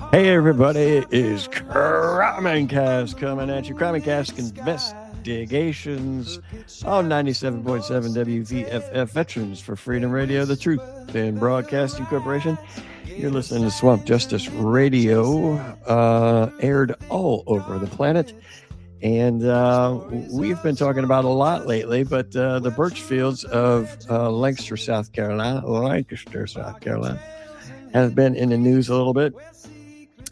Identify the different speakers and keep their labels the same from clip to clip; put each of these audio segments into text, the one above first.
Speaker 1: Hey everybody, it is Cask coming at you. Cask Investigations on 97.7 WVFF Veterans for Freedom Radio, the Truth in Broadcasting Corporation. You're listening to Swamp Justice Radio, aired all over the planet. And we've been talking about a lot lately, but the Birchfields of Lancaster, South Carolina, have been in the news a little bit.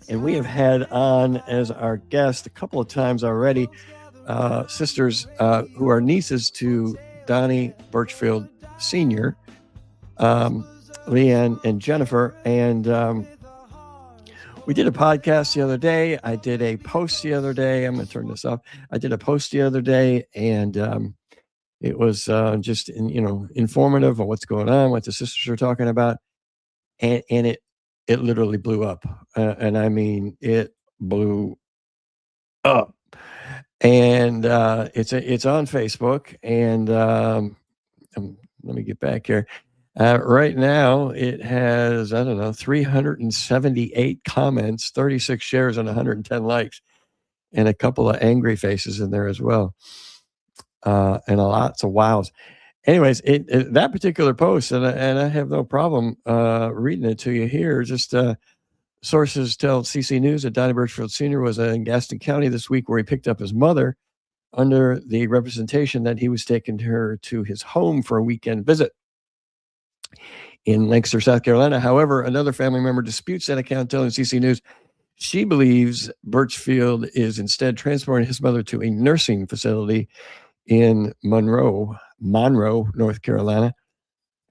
Speaker 1: And we have had on as our guest a couple of times already sisters who are nieces to Donnie Birchfield Sr., Leanne and Jennifer. And we did a podcast the other day. I did a post the other day. I'm going to turn this off. I did a post the other day, and it was just informative on what's going on, what the sisters are talking about, and it literally blew up, and I mean it blew up. And it's on Facebook, and let me get back here. Right now, it has, 378 comments, 36 shares, and 110 likes, and a couple of angry faces in there as well, and lots of wows. Anyways, that particular post, and I have no problem reading it to you here. Just sources tell CC News that Donnie Birchfield Sr. was in Gaston County this week, where he picked up his mother under the representation that he was taking her to his home for a weekend visit in Lancaster, South Carolina. However, another family member disputes that account, telling CC News she believes Birchfield is instead transporting his mother to a nursing facility in Monroe, North Carolina.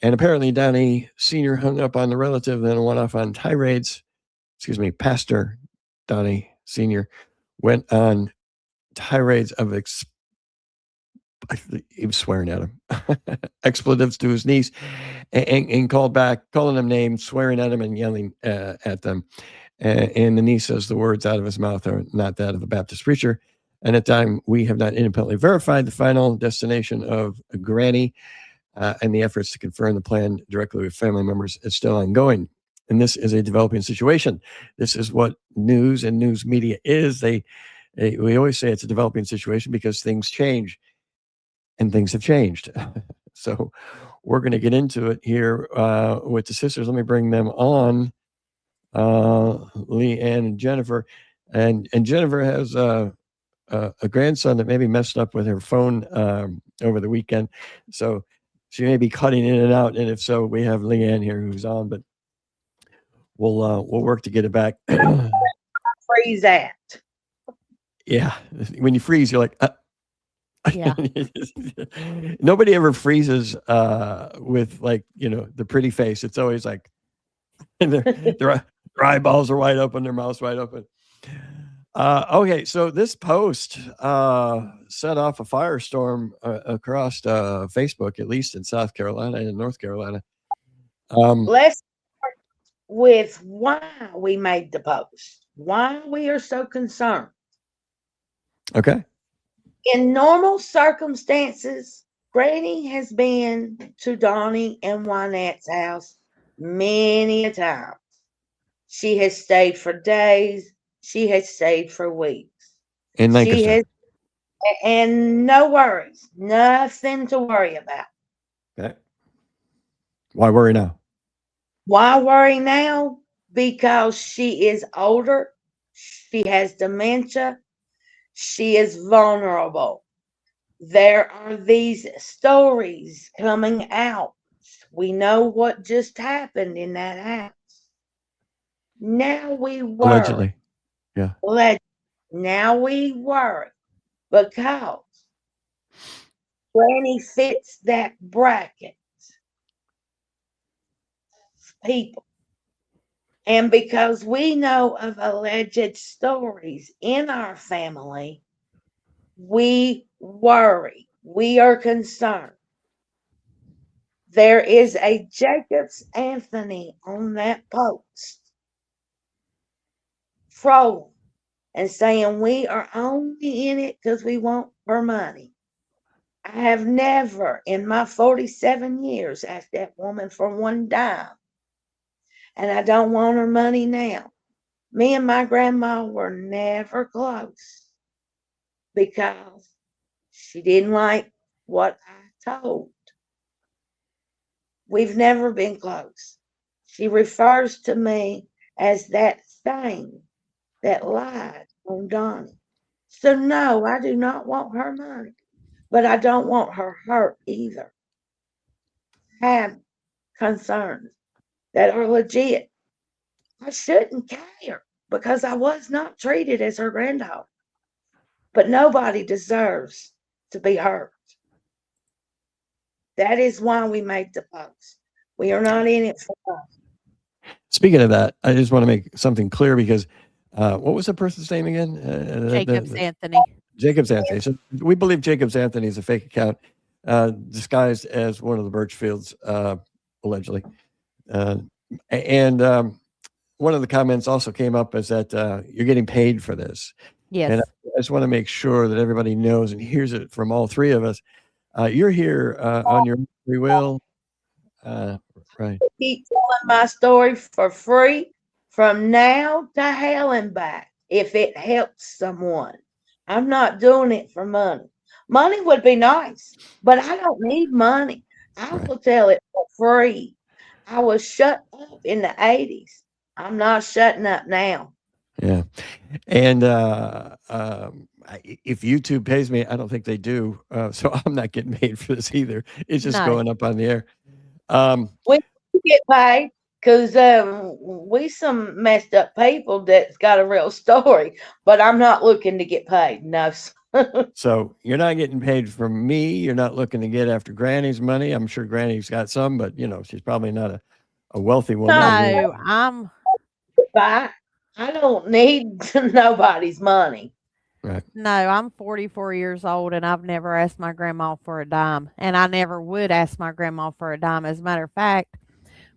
Speaker 1: And apparently Donnie Sr. hung up on the relative, then went off on tirades. Pastor Donnie Sr. went on tirades of he was swearing at him, expletives to his niece, and calling them names, swearing at him, and yelling at them. And the niece says the words out of his mouth are not that of a Baptist preacher. And at the time, we have not independently verified the final destination of Granny, and the efforts to confirm the plan directly with family members is still ongoing. And this is a developing situation. This is what news and news media is. We always say it's a developing situation because things change, and things have changed. So we're going to get into it here with the sisters. Let me bring them on, Leanne and Jennifer. And Jennifer has a grandson that maybe messed up with her phone over the weekend, so she may be cutting in and out. And if so, we have Leanne here who's on, but we'll work to get it back.
Speaker 2: Freeze at.
Speaker 1: Yeah, when you freeze, you're like,
Speaker 2: yeah.
Speaker 1: Nobody ever freezes with the pretty face. It's always like their eyeballs are wide open, their mouths wide open. Okay, so this post set off a firestorm across Facebook, at least in South Carolina and North Carolina.
Speaker 2: Let's start with why we made the post, why we are so concerned.
Speaker 1: Okay.
Speaker 2: In normal circumstances, Granny has been to Donnie and Wynette's house many a time. She has stayed for days. She has stayed for weeks.
Speaker 1: In Lancaster.
Speaker 2: And no worries, nothing to worry about.
Speaker 1: Okay. Why worry now?
Speaker 2: Why worry now? Because she is older. She has dementia. She is vulnerable. There are these stories coming out. We know what just happened in that house. Now we worry.
Speaker 1: Allegedly. Yeah.
Speaker 2: Now we worry because Granny fits that bracket of people. And because we know of alleged stories in our family, we worry. We are concerned. There is a Jacobs Anthony on that post trolling and saying we are only in it because we want her money. I have never in my 47 years asked that woman for one dime. And I don't want her money now. Me and my grandma were never close because she didn't like what I told. We've never been close. She refers to me as that thing that lied on Donnie. So, no, I do not want her money, but I don't want her hurt either. I have concerns that are legit. I shouldn't care because I was not treated as her granddaughter. But nobody deserves to be hurt. That is why we make the post. We are not in it for us.
Speaker 1: Speaking of that, I just want to make something clear because what was the person's name again?
Speaker 3: Jacobs Anthony.
Speaker 1: Jacobs Anthony. So we believe Jacobs Anthony is a fake account disguised as one of the Birchfields, allegedly. And one of the comments also came up is that you're getting paid for this.
Speaker 3: Yes.
Speaker 1: And I just want to make sure that everybody knows and hears it from all three of us. You're here on your free will. Right.
Speaker 2: Keep telling my story for free from now to hell and back if it helps someone. I'm not doing it for money. Money would be nice, but I don't need money. I will tell it for free. I was shut up in the 80s. I'm not shutting up now.
Speaker 1: Yeah. And if YouTube pays me, I don't think they do. So I'm not getting paid for this either. It's just
Speaker 3: No.
Speaker 1: going up on the air.
Speaker 2: We get paid because we some messed up people that's got a real story, but I'm not looking to get paid. No.
Speaker 1: So you're not getting paid from me. You're not looking to get after Granny's money. I'm sure Granny's got some, but she's probably not a wealthy woman.
Speaker 3: No, I'm.
Speaker 2: I don't need nobody's money.
Speaker 1: Right.
Speaker 3: No, I'm 44 years old and I've never asked my grandma for a dime. And I never would ask my grandma for a dime. As a matter of fact,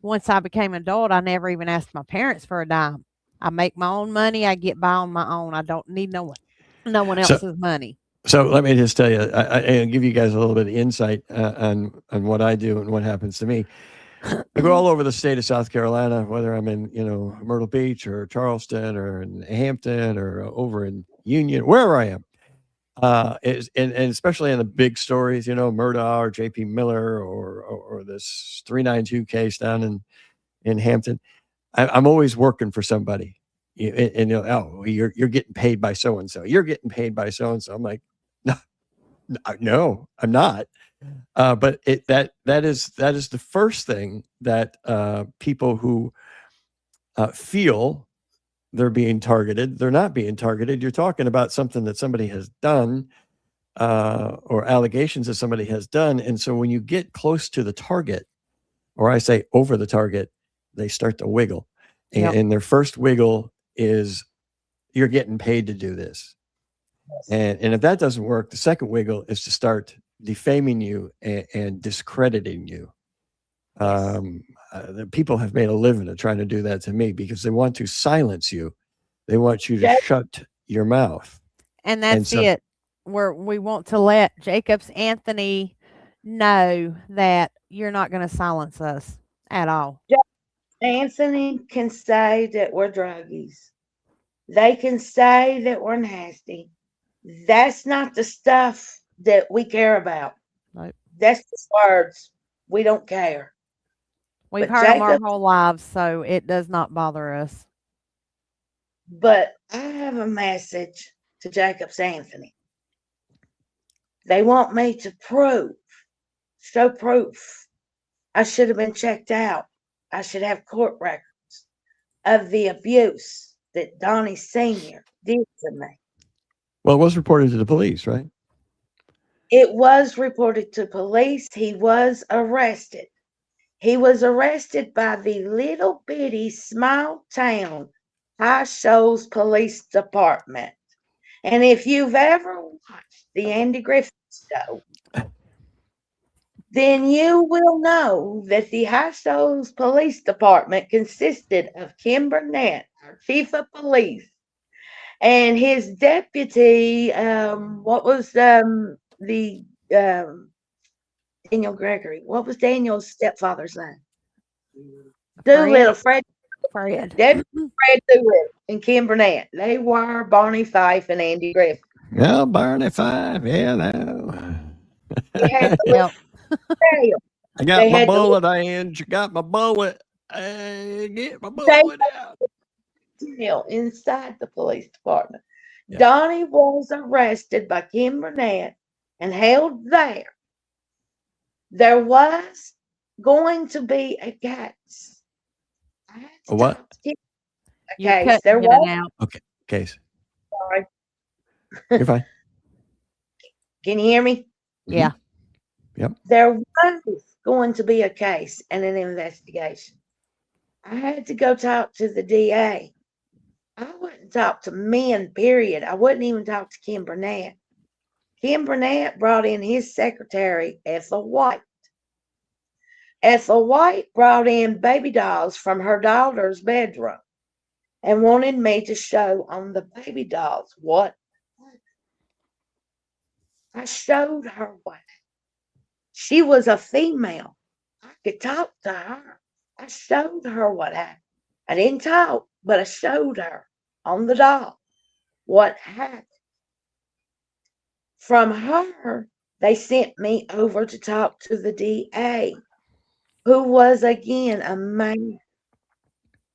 Speaker 3: once I became an adult, I never even asked my parents for a dime. I make my own money. I get by on my own. I don't need no one else's money.
Speaker 1: So let me just tell you, I'll give you guys a little bit of insight on what I do and what happens to me. I go all over the state of South Carolina, whether I'm in, Myrtle Beach or Charleston or in Hampton or over in Union, wherever I am. And especially in the big stories, Murdaugh or JP Miller or this 392 case down in Hampton. I'm always working for somebody. And you're getting paid by so and so. You're getting paid by so and so. I'm like, no, I'm not. But that is the first thing that people who feel they're being targeted, they're not being targeted. You're talking about something that somebody has done or allegations that somebody has done. And so when you get close to the target, or I say over the target, they start to wiggle. And their first wiggle is you're getting paid to do this. And if that doesn't work, the second wiggle is to start defaming you and discrediting you. The people have made a living of trying to do that to me because they want to silence you. They want you to shut your mouth.
Speaker 3: And that's it. We want to let Jacobs Anthony know that you're not going to silence us at all.
Speaker 2: Anthony can say that we're druggies. They can say that we're nasty. That's not the stuff that we care about.
Speaker 3: Nope.
Speaker 2: That's just words. We don't care.
Speaker 3: We've heard them our whole lives, so it does not bother us.
Speaker 2: But I have a message to Jacobs Anthony. They want me to show proof. I should have been checked out. I should have court records of the abuse that Donnie Sr. did to me.
Speaker 1: Well, it was reported to the police, right?
Speaker 2: It was reported to police. He was arrested. He was arrested by the little bitty small town High Shoals Police Department. And if you've ever watched the Andy Griffith Show, then you will know that the High Shoals Police Department consisted of Kim Burnett, our chief of police, and his deputy, what was the Daniel Gregory? What was Daniel's stepfather's name? Doolittle, Fred
Speaker 3: Fred.
Speaker 2: Debbie Fred Lewis and Kim Burnett. They were Barney Fife and Andy Griffith.
Speaker 1: Yeah, Barney Five. Yeah, no.
Speaker 2: They had the
Speaker 3: Yep.
Speaker 2: little tail.
Speaker 1: I got
Speaker 2: They
Speaker 1: my
Speaker 2: had the
Speaker 1: bullet, Ange. You got my bullet. Hey, get my
Speaker 2: they
Speaker 1: bullet out.
Speaker 2: tail inside the police department.
Speaker 1: Yeah.
Speaker 2: Donnie was arrested by Kim Burnett and held there. There was going to be a case. I had to
Speaker 1: A what?
Speaker 2: talk to Kim. A
Speaker 3: You're
Speaker 2: case. There
Speaker 3: cutting in and
Speaker 2: was.
Speaker 3: out.
Speaker 1: Okay, case.
Speaker 2: Sorry.
Speaker 1: You're fine.
Speaker 2: Can you hear me?
Speaker 3: Yeah.
Speaker 2: There was going to be a case and an investigation. I had to go talk to the DA. I wouldn't talk to men, period. I wouldn't even talk to Kim Burnett. Kim Burnett brought in his secretary, Ethel White. Ethel White brought in baby dolls from her daughter's bedroom and wanted me to show on the baby dolls what. I showed her what. She was a female. I could talk to her. I showed her what happened. I didn't talk, but I showed her on the doll what happened. From her, they sent me over to talk to the DA, who was again a man.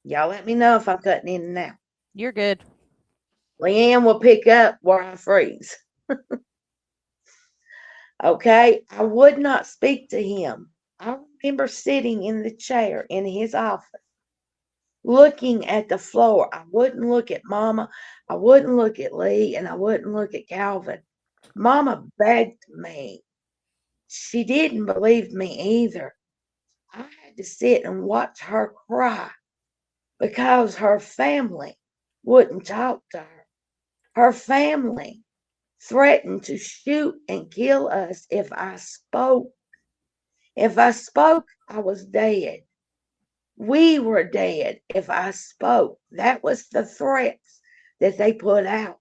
Speaker 2: Y'all let me know if I'm cutting in and out.
Speaker 3: You're good.
Speaker 2: Leanne will pick up where I freeze. Okay, I would not speak to him. I remember sitting in the chair in his office, looking at the floor. I wouldn't look at Mama, I wouldn't look at Lee, and I wouldn't look at Calvin. Mama begged me. She didn't believe me either. I had to sit and watch her cry because her family wouldn't talk to her. Her family threatened to shoot and kill us if I spoke. If I spoke, I was dead. We were dead if I spoke. That was the threats that they put out.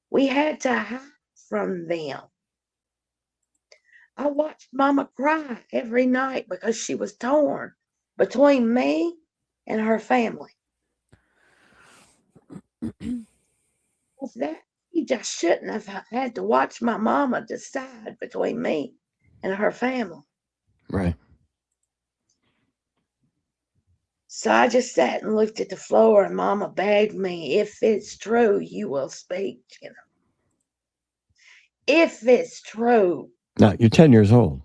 Speaker 2: We had to hide from them. I watched Mama cry every night because she was torn between me and her family. That he just shouldn't have had to watch my mama decide between me and her family.
Speaker 1: Right.
Speaker 2: So I just sat and looked at the floor, and Mama begged me, if it's true, you will speak, you know. If it's true.
Speaker 1: Now, you're 10 years old.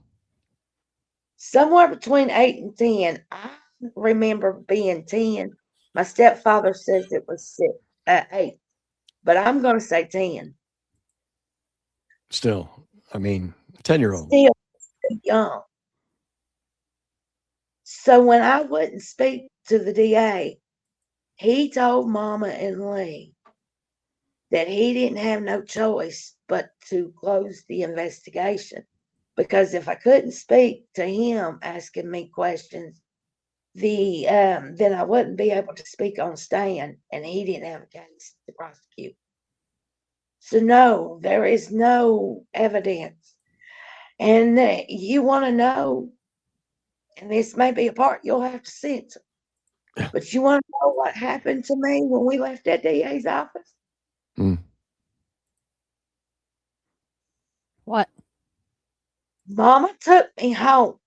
Speaker 2: Somewhere between 8 and 10. I remember being 10. My stepfather says it was 8, but I'm going to say 10.
Speaker 1: Still, I mean, 10-year-old.
Speaker 2: Still young. So when I wouldn't speak to the DA, he told Mama and Lee that he didn't have no choice but to close the investigation, because if I couldn't speak to him asking me questions, then I wouldn't be able to speak on stand, and he didn't have a case to prosecute. So no, there is no evidence. And you want to know, and this may be a part you'll have to censor, but you want to know what happened to me when we left that DA's office?
Speaker 3: What?
Speaker 2: Mama took me home.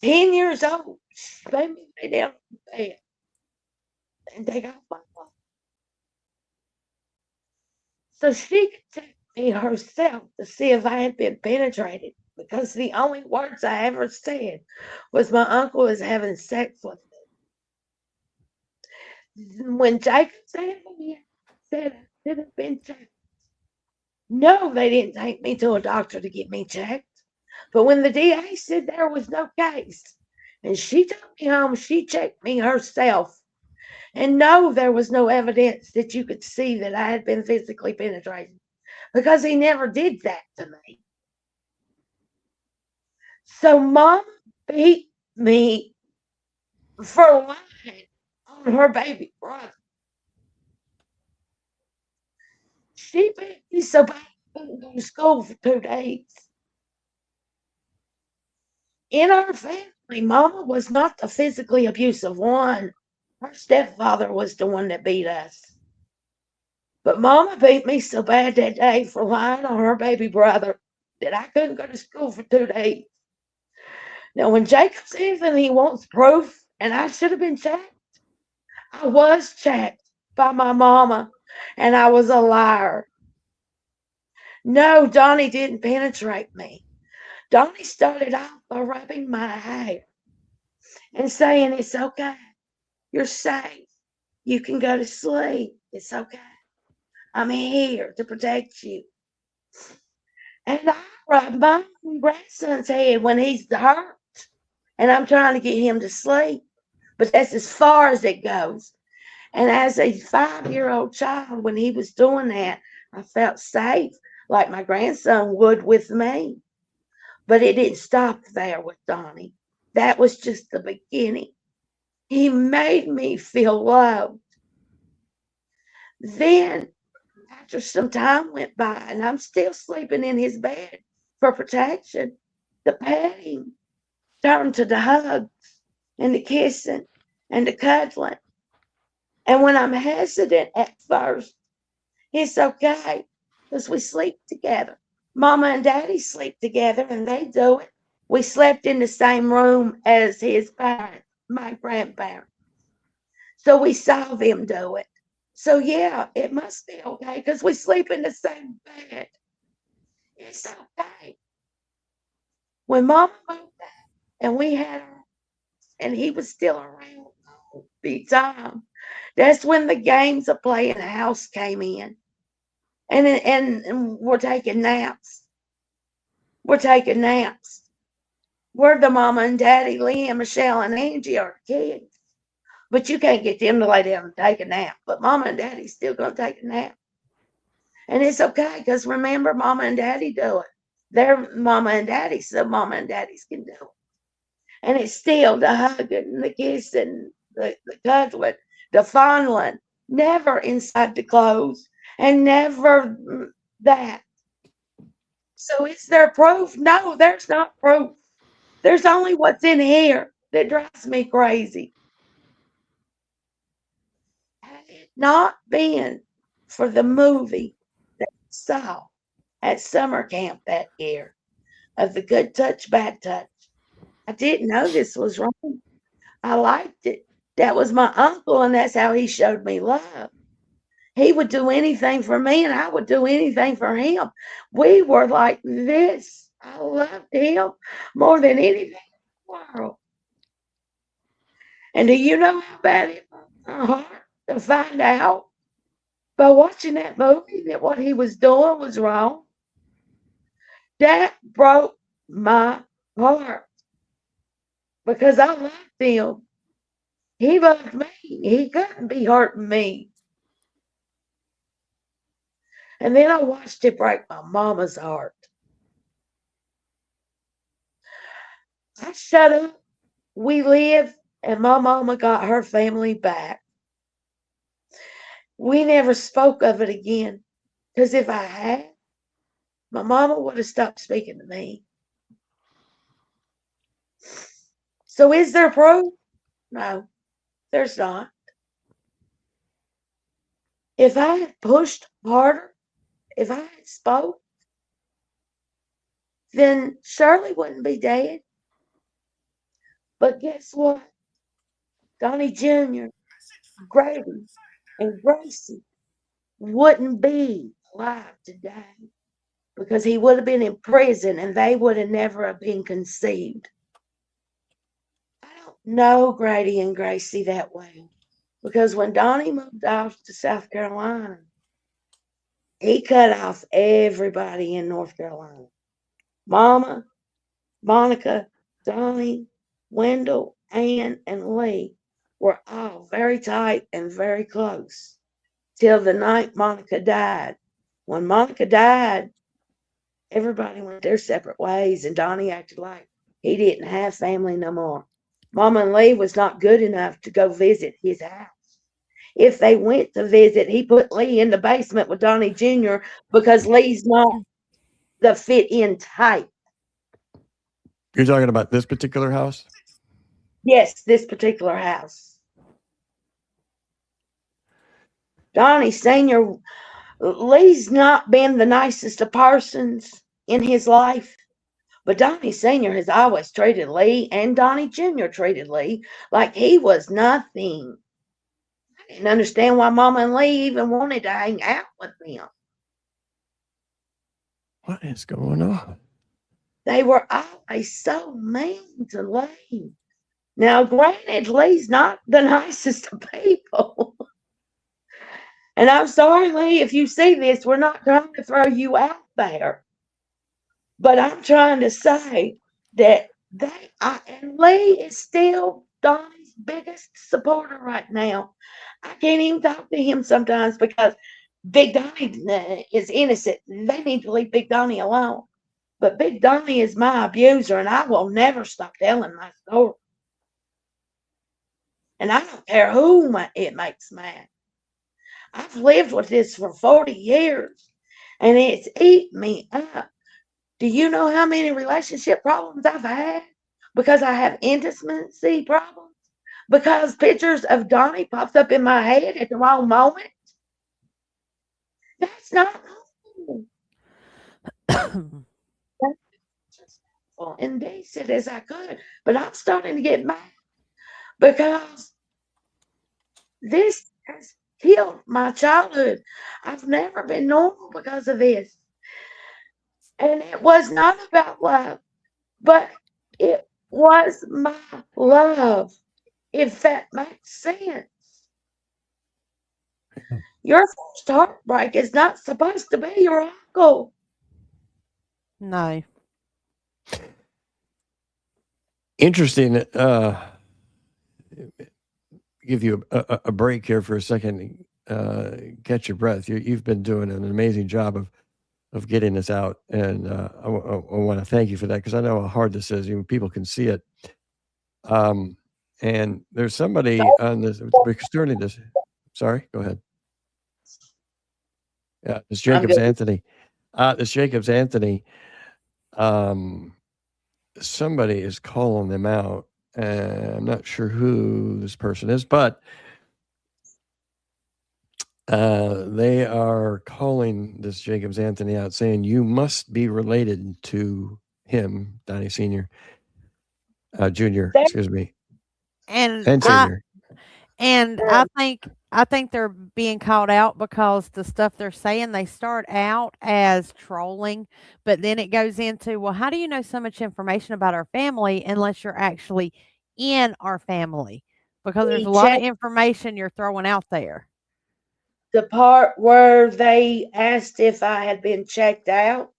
Speaker 2: "10 years old, she made me lay down in bed and take off my clothes so she could check me herself to see if I had been penetrated, because the only words I ever said was my uncle was having sex with me. When Jacob said I should have been checked. No, they didn't take me to a doctor to get me checked. But when the DA said there was no case and she took me home, she checked me herself. And no, there was no evidence that you could see that I had been physically penetrated, because he never did that to me. So Mom beat me for lying on her baby brother. She beat me so bad couldn't go to school for 2 days. In our family, Mama was not the physically abusive one. Her stepfather was the one that beat us. But Mama beat me so bad that day for lying on her baby brother that I couldn't go to school for 2 days. Now, when Jacob says that he wants proof, and I should have been checked, I was checked by my mama, and I was a liar. No, Donnie didn't penetrate me. Donnie started off by rubbing my hair and saying, "It's okay. You're safe. You can go to sleep. It's okay. I'm here to protect you." And I rub my grandson's head when he's hurt, and I'm trying to get him to sleep. But that's as far as it goes. And as a 5-year-old child, when he was doing that, I felt safe, like my grandson would with me. But it didn't stop there with Donnie. That was just the beginning. He made me feel loved. Then, after some time went by, and I'm still sleeping in his bed for protection, the petting turned to the hugs and the kissing and the cuddling. And when I'm hesitant at first, it's okay because we sleep together. Mama and Daddy sleep together and they do it. We slept in the same room as his parents, my grandparents. So we saw them do it. So yeah, it must be okay because we sleep in the same bed. It's okay. When Mama moved out and we had her, and he was still around big time, that's when the games of playing house came in. And we're taking naps. We're taking naps. We're the mama and daddy, Liam, Michelle, and Angie are kids. But you can't get them to lay down and take a nap. But mama and daddy's still going to take a nap. And it's okay because remember, mama and daddy do it. They're mama and daddy, so mama and daddies can do it. And it's still the hugging, the kissing, the cuddling, the fondling, never inside the clothes, and never that. So is there proof? No, there's not proof. There's only what's in here that drives me crazy. Had it not been for the movie that I saw at summer camp that year of The Good Touch, Bad Touch, I didn't know this was wrong. I liked it. That was my uncle, and that's how he showed me love. He would do anything for me, and I would do anything for him. We were like this. I loved him more than anything in the world. And do you know how bad it broke my heart to find out by watching that movie that what he was doing was wrong? That broke my heart because I loved him. He loved me. He couldn't be hurting me. And then I watched it break my mama's heart. I shut up. We lived, and my mama got her family back. We never spoke of it again because if I had, my mama would have stopped speaking to me. So is there proof? No, there's not. If I had pushed harder, if I had spoke, then Shirley wouldn't be dead. But guess what? Donnie Jr., Grady, and Gracie wouldn't be alive today because he would have been in prison and they would have never have been conceived. I don't know Grady and Gracie that well because when Donnie moved off to South Carolina, he cut off everybody in North Carolina. Mama, Monica, Donnie, Wendell, Ann, and Lee were all very tight and very close till the night Monica died. When Monica died, everybody went their separate ways, and Donnie acted like he didn't have family no more. Mama and Lee was not good enough to go visit his house. if they went to visit, he put Lee in the basement with Donnie Jr. because Lee's not the fit in type.
Speaker 1: You're talking about this particular house?
Speaker 2: Yes, this particular house. Donnie Sr., Lee's not been the nicest of persons in his life, but Donnie Sr. has always treated Lee, and Donnie Jr. treated Lee like he was nothing. I didn't understand why Mama and Lee even wanted to hang out with them.
Speaker 1: What is going on?
Speaker 2: They were always so mean to Lee. Now, granted, Lee's not the nicest of people. And I'm sorry, Lee, if you see this, we're not trying to throw you out there. But I'm trying to say that and Lee is still Donnie's biggest supporter right now. I can't even talk to him sometimes because Big Donnie is innocent. They need to leave Big Donnie alone. But Big Donnie is my abuser, and I will never stop telling my story. And I don't care who it makes mad. I've lived with this for 40 years, and it's eaten me up. Do you know how many relationship problems I've had? Because I have intimacy problems? Because pictures of Donnie pops up in my head at the wrong moment? That's not normal. And decent as I could, but I'm starting to get mad because this has killed my childhood. I've never been normal because of this. And it was not about love, but it was my love, if that makes sense. Your first heartbreak is not supposed to be your uncle.
Speaker 3: No.
Speaker 1: Interesting. Give you a break here for a second. Catch your breath. You've been doing an amazing job of getting this out, and I want to thank you for that because I know how hard this is. People can see it. And there's somebody on this externally. This, sorry, go ahead. Yeah, it's Jacobs Anthony. It's Jacobs Anthony. Somebody is calling them out. I'm not sure who this person is, but they are calling this Jacobs Anthony out, saying you must be related to him, Donnie Sr., Jr. Excuse me,
Speaker 3: And
Speaker 1: Senior.
Speaker 3: I think they're being called out because the stuff they're saying, they start out as trolling, but then it goes into, well, how do you know so much information about our family unless you're actually in our family? Because there's a lot of information you're throwing out there.
Speaker 2: The part where they asked if I had been checked out,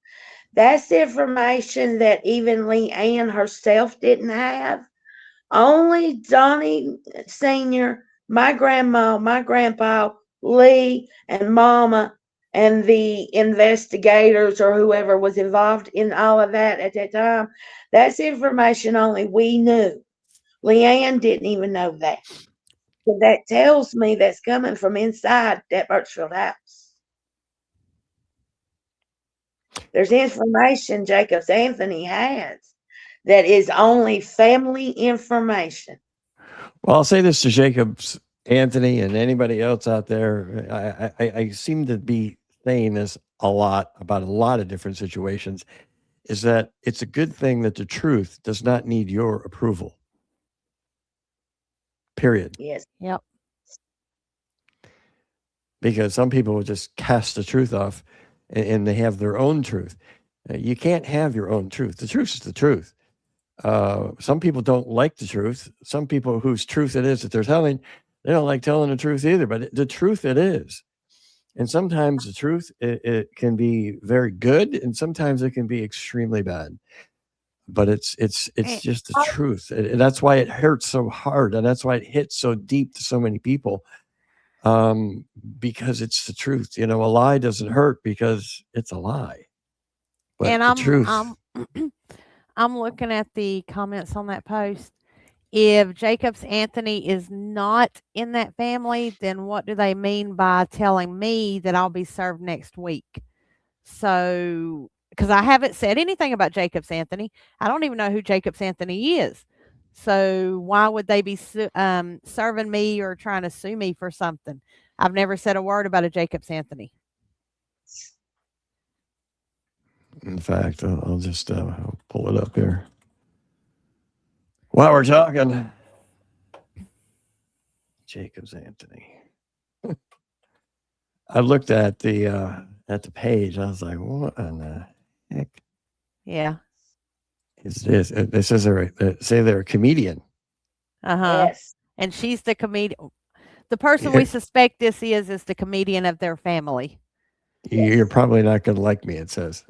Speaker 2: that's information that even Leanne herself didn't have. Only Donnie Sr., my grandma, my grandpa, Lee, and Mama, and the investigators or whoever was involved in all of that at that time, that's information only we knew. Leanne didn't even know that. So that tells me that's coming from inside that Birchfield house. There's information Jacobs Anthony has that is only family information.
Speaker 1: Well, I'll say this to Jacobs Anthony and anybody else out there. I seem to be saying this a lot about a lot of different situations, is that it's a good thing that the truth does not need your approval. Period.
Speaker 2: Yes.
Speaker 3: Yep.
Speaker 1: Because some people will just cast the truth off and they have their own truth. You can't have your own truth. The truth is the truth. Some people don't like the truth. Some people whose truth it is that they're telling, they don't like telling the truth either, but the truth it is. And sometimes the truth, it can be very good, and sometimes it can be extremely bad. But it's just the truth. And that's why it hurts so hard, and that's why it hits so deep to so many people. Because it's the truth. A lie doesn't hurt because it's a lie. But
Speaker 3: And
Speaker 1: the truth.
Speaker 3: I'm looking at the comments on that post, if Jacobs Anthony is not in that family, then what do they mean by telling me that I'll be served next week? So, because I haven't said anything about Jacobs Anthony, I don't even know who Jacobs Anthony is. So, why would they be serving me or trying to sue me for something? I've never said a word about a Jacobs Anthony.
Speaker 1: In fact, I'll just I'll pull it up here. While we're talking, Jacobs Anthony. I looked at the page. I was like, "What in the heck
Speaker 3: Yeah.
Speaker 1: is this?" It says they're a comedian.
Speaker 2: Yes.
Speaker 3: And she's the comedian. The person we suspect this is the comedian of their family.
Speaker 1: You're probably not going to like me. It says.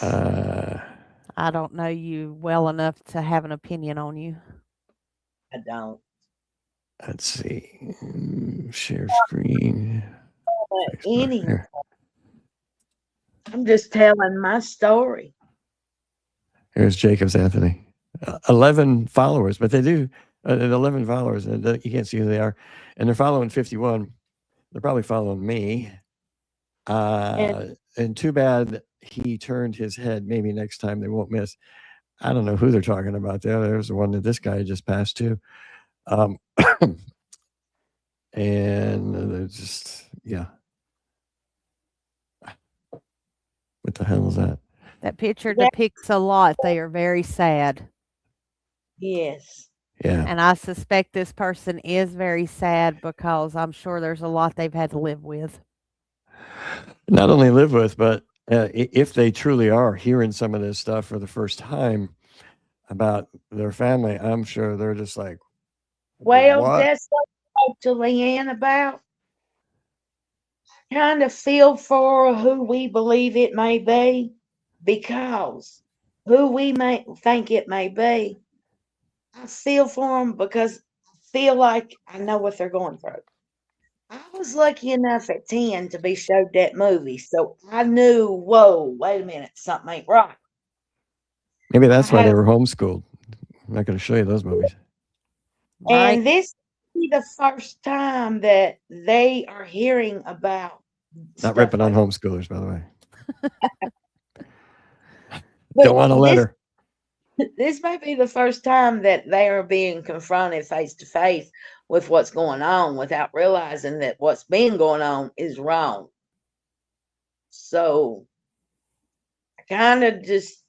Speaker 3: I don't know you well enough to have an opinion on you.
Speaker 2: I don't.
Speaker 1: Let's see. Share screen.
Speaker 2: I'm just telling my story.
Speaker 1: Here's Jacobs Anthony. 11 followers, but they do 11 followers, and you can't see who they are. And they're following 51. They're probably following me. And too bad he turned his head. Maybe next time they won't miss. I don't know who they're talking about there. There's the one that this guy just passed to. And they're just, yeah. What the hell is that?
Speaker 3: That picture depicts a lot. They are very sad.
Speaker 2: Yes.
Speaker 1: Yeah.
Speaker 3: And I suspect this person is very sad because I'm sure there's a lot they've had to live with.
Speaker 1: Not only live with, but if they truly are hearing some of this stuff for the first time about their family, I'm sure they're just like,
Speaker 2: well,
Speaker 1: what?
Speaker 2: That's what I spoke to Leanne about. Kind of feel for who we believe it may be, because who we may think it may be, I feel for them because I feel like I know what they're going through. I was lucky enough at 10 to be showed that movie, so I knew, whoa, wait a minute, something ain't right.
Speaker 1: Maybe that's why they were homeschooled. I'm not going to show you those movies.
Speaker 2: And this will be the first time that they are hearing about.
Speaker 1: Not ripping on homeschoolers, by the way.
Speaker 2: But
Speaker 1: don't want a letter.
Speaker 2: This may be the first time that they are being confronted face to face with what's going on without realizing that what's been going on is wrong. So I kind of just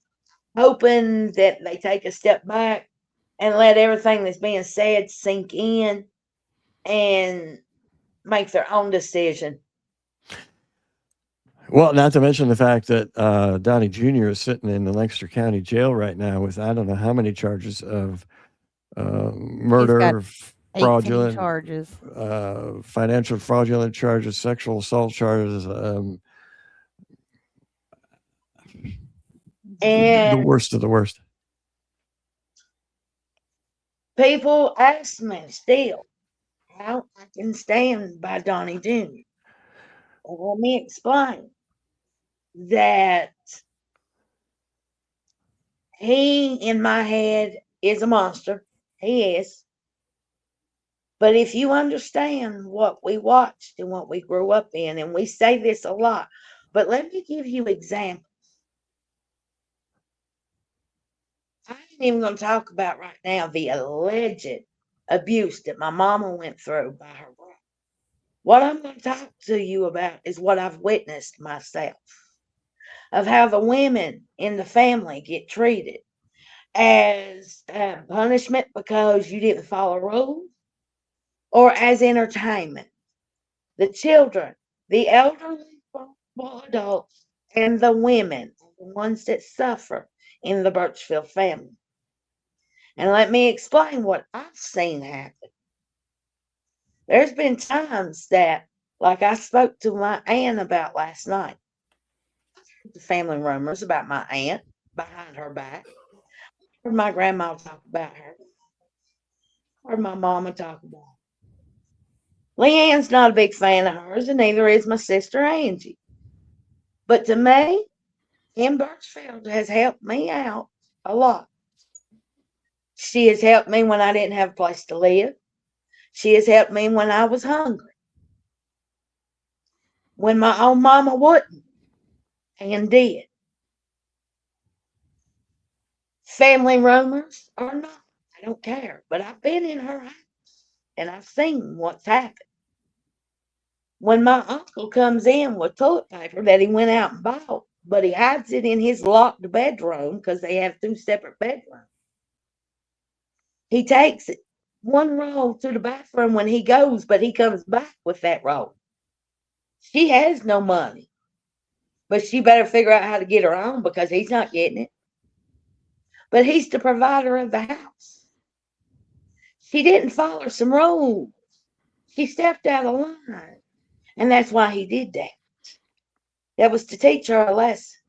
Speaker 2: hoping that they take a step back and let everything that's being said sink in and make their own decision.
Speaker 1: Well, not to mention the fact that Donnie Jr. is sitting in the Lancaster County Jail right now with I don't know how many charges of murder, fraudulent
Speaker 3: charges,
Speaker 1: financial fraudulent charges, sexual assault charges,
Speaker 2: and
Speaker 1: the worst of the worst.
Speaker 2: People ask me still how I can stand by Donnie Jr. Well, let me explain that he, in my head, is a monster. He is. But if you understand what we watched and what we grew up in, and we say this a lot, but let me give you examples. I ain't even going to talk about right now the alleged abuse that my mama went through by her brother. What I'm going to talk to you about is what I've witnessed myself, of how the women in the family get treated as punishment because you didn't follow rules, or as entertainment. The children, the elderly adults, and the women are the ones that suffer in the Birchfield family. And let me explain what I've seen happen. There's been times that, like I spoke to my aunt about last night, the family rumors about my aunt behind her back. I heard my grandma talk about her. I heard my mama talk about her. Leanne's not a big fan of hers, and neither is my sister Angie. But to me, Kim Birchfield has helped me out a lot. She has helped me when I didn't have a place to live. She has helped me when I was hungry, when my own mama wouldn't and did. Family rumors or not, I don't care. But I've been in her house and I've seen what's happened. When my uncle comes in with toilet paper that he went out and bought, but he hides it in his locked bedroom because they have 2 separate bedrooms. He takes it 1 roll to the bathroom when he goes, but he comes back with that roll. She has no money, but she better figure out how to get her own because he's not getting it. But he's the provider of the house. She didn't follow some rules. She stepped out of line. And that's why he did that. That was to teach her a lesson.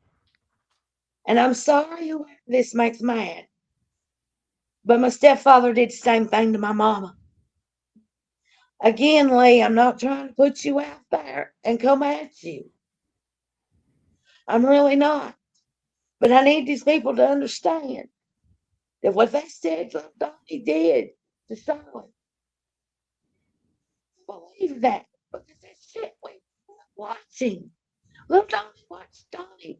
Speaker 2: And I'm sorry whoever this makes mad, but my stepfather did the same thing to my mama. Again, Lee, I'm not trying to put you out there and come at you. I'm really not. But I need these people to understand that what they said Donnie did to Charlotte. Believe that because that shit we were watching. Little Donnie watched Donnie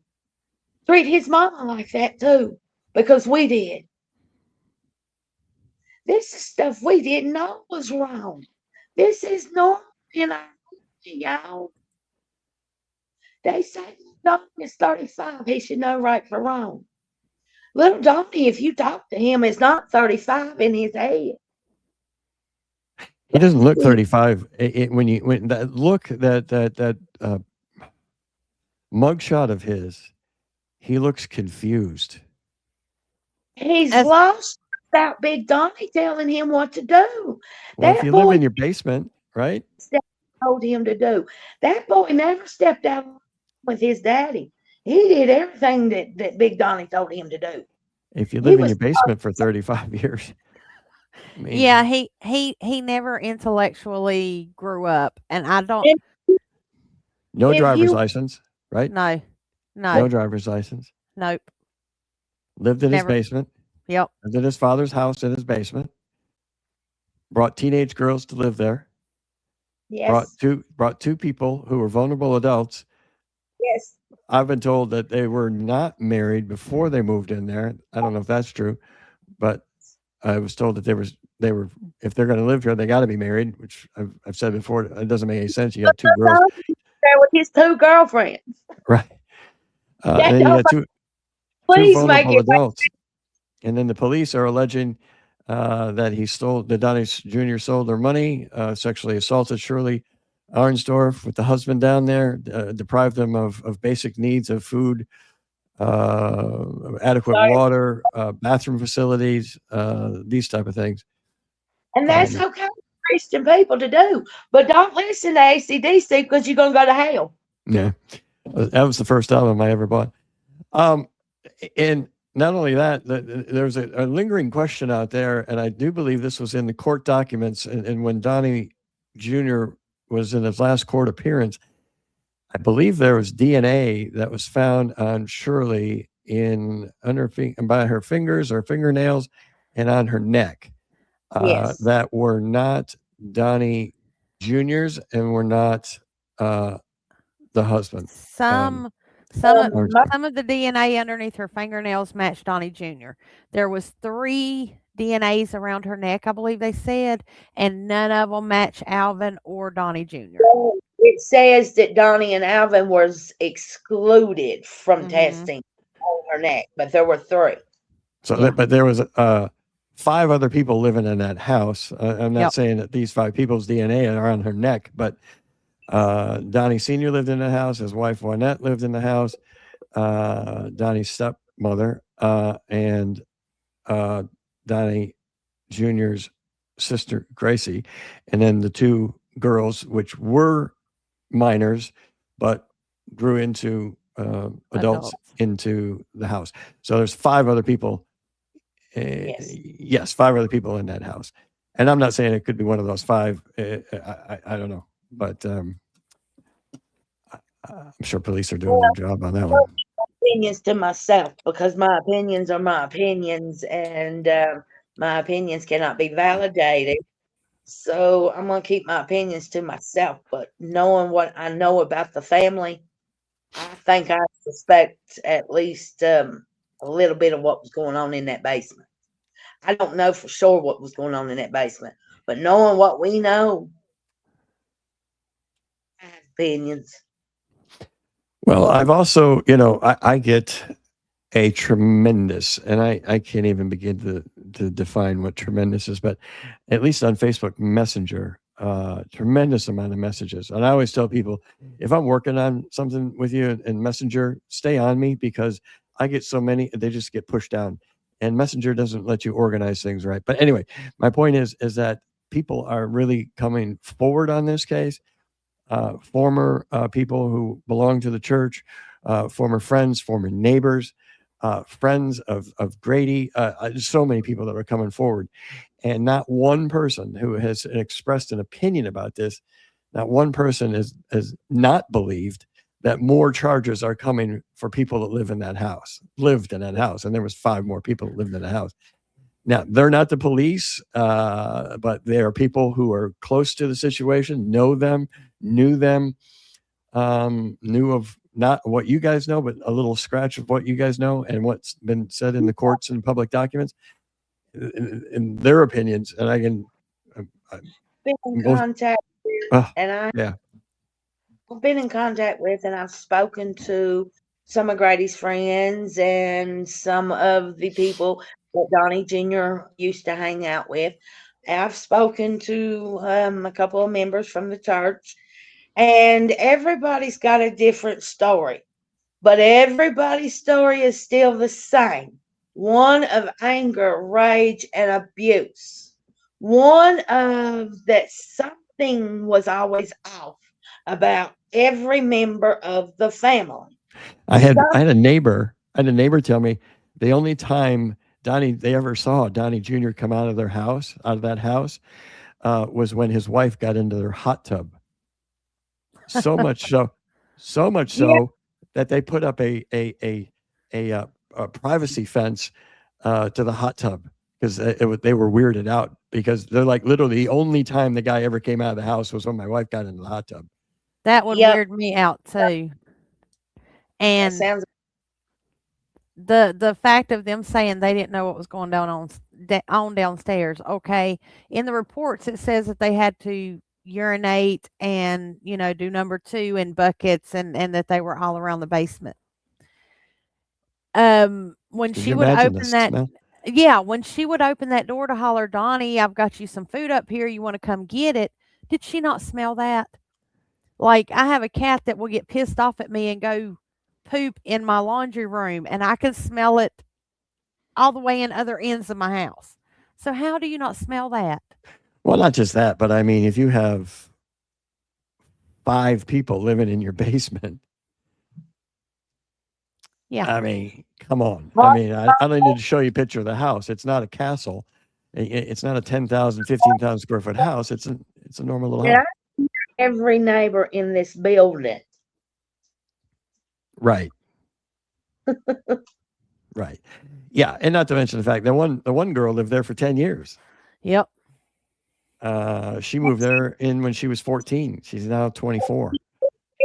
Speaker 2: treat his mama like that too because we did. This is stuff we didn't know was wrong. This is normal in our country, y'all. They say Donnie is 35. He should know right from wrong. Little Donnie, if you talk to him, is not 35 in his head.
Speaker 1: He doesn't look 35. When that look that mugshot of his, he looks confused.
Speaker 2: He's lost without Big Donnie telling him what to do.
Speaker 1: Well, if you live in your basement, right?
Speaker 2: Told him to do. That boy never stepped out with his daddy. He did everything that Big Donnie told him to do.
Speaker 1: If you live in your basement for 35 years.
Speaker 3: I mean, yeah, he never intellectually grew up, and I don't.
Speaker 1: No driver's license, right?
Speaker 3: No
Speaker 1: driver's license.
Speaker 3: Nope.
Speaker 1: Lived in his basement.
Speaker 3: Yep.
Speaker 1: Lived in his father's house in his basement. Brought teenage girls to live there.
Speaker 2: Yes.
Speaker 1: Brought two people who were vulnerable adults.
Speaker 2: Yes.
Speaker 1: I've been told that they were not married before they moved in there. I don't know if that's true, but I was told that they were if they're going to live here, they got to be married, which I've said before. It doesn't make any sense. You got 2 girls
Speaker 2: there with his 2 girlfriends,
Speaker 1: right? And then you got two vulnerable adults, and then the police are alleging that Donnie Jr. stole their money, sexually assaulted Shirley Arnsdorf with the husband down there, deprived them of basic needs of food, adequate water, bathroom facilities, these type of things.
Speaker 2: And that's okay for Christian people to do. But don't listen to AC/DC because you're going to go to hell.
Speaker 1: Yeah. That was the first album I ever bought. And not only that, there's a lingering question out there, and I do believe this was in the court documents. And when Donnie Jr. was in his last court appearance, I believe there was DNA that was found on Shirley by her fingers or fingernails and on her neck that were not Donnie Jr.'s and were not the husband.
Speaker 3: Some of the DNA underneath her fingernails matched Donnie Jr. There was 3 DNAs around her neck, I believe they said, and none of them match Alvin or Donnie Jr.
Speaker 2: It says that Donnie and Alvin was excluded from testing on her neck, but there were 3.
Speaker 1: So, but there was 5 other people living in that house. I'm not saying that these 5 people's DNA are on her neck, but Donnie Sr. lived in the house. His wife Juanette lived in the house. Donnie's stepmother and Donnie Jr.'s sister Gracie, and then the 2 girls, which were minors, but grew into adults into the house. So there's 5 other people. Yes, 5 other people in that house. And I'm not saying it could be one of those 5. I don't know, but I'm sure police are doing their job on that one.
Speaker 2: Opinions to myself because my opinions are my opinions, and My opinions cannot be validated. So I'm going to keep my opinions to myself. But knowing what I know about the family, I think I suspect at least a little bit of what was going on in that basement. I don't know for sure what was going on in that basement, but knowing what we know, I have opinions.
Speaker 1: Well, I've also, I get a tremendous, and I can't even begin to define what tremendous is, but at least on Facebook Messenger, tremendous amount of messages. And I always tell people, if I'm working on something with you in Messenger, stay on me, because I get so many, they just get pushed down. And Messenger doesn't let you organize things right. But anyway, my point is that people are really coming forward on this case. Former people who belong to the church, former friends, former neighbors, friends of Grady, so many people that are coming forward, and not one person who has expressed an opinion about this, not one person has not believed that more charges are coming for people that lived in that house, and there was 5 more people that lived in the house. Now, they're not the police, but they are people who are close to the situation, know them, knew them, knew of not what you guys know, but a little scratch of what you guys know and what's been said in the courts and public documents, in their opinions. And I can,
Speaker 2: Been in
Speaker 1: most,
Speaker 2: contact with, and
Speaker 1: yeah,
Speaker 2: I've been in contact with, and I've spoken to some of Grady's friends and some of the people that Donnie Jr. used to hang out with. I've spoken to a couple of members from the church, and everybody's got a different story, but everybody's story is still the same: one of anger, rage, and abuse. One of that something was always off about every member of the family.
Speaker 1: I had a neighbor tell me the only time they ever saw Donnie Jr. come out of that house, was when his wife got into their hot tub. So much
Speaker 2: Yeah,
Speaker 1: so that they put up a privacy fence to the hot tub, because they were weirded out, because they're like, literally the only time the guy ever came out of the house was when my wife got into the hot tub.
Speaker 3: That would
Speaker 2: yep,
Speaker 3: weird me out too.
Speaker 2: that
Speaker 3: And
Speaker 2: sounds
Speaker 3: the fact of them saying they didn't know what was going down on downstairs. Okay, in the reports it says that they had to urinate and do number 2 in buckets, and that they were all around the basement. When
Speaker 1: Could
Speaker 3: she
Speaker 1: you
Speaker 3: would
Speaker 1: imagine the
Speaker 3: open that
Speaker 1: smell?
Speaker 3: Yeah, when she would open that door to holler, Donnie, I've got you some food up here, you want to come get it? Did she not smell that? Like, I have a cat that will get pissed off at me and go poop in my laundry room, and I can smell it all the way in other ends of my house. So how do you not smell that?
Speaker 1: Well, not just that, but I mean, if you have 5 people living in your basement,
Speaker 3: Yeah.
Speaker 1: I mean, come on. I
Speaker 2: hot.
Speaker 1: mean, I don't need to show you a picture of the house. It's not a castle. It's not a 10,000, 15,000 square foot house. It's a normal little house.
Speaker 2: Every neighbor in this building.
Speaker 1: Right. Right. Yeah, and not to mention the fact that the one girl lived there for 10 years.
Speaker 3: Yep.
Speaker 1: She moved there in when she was 14. She's now 24.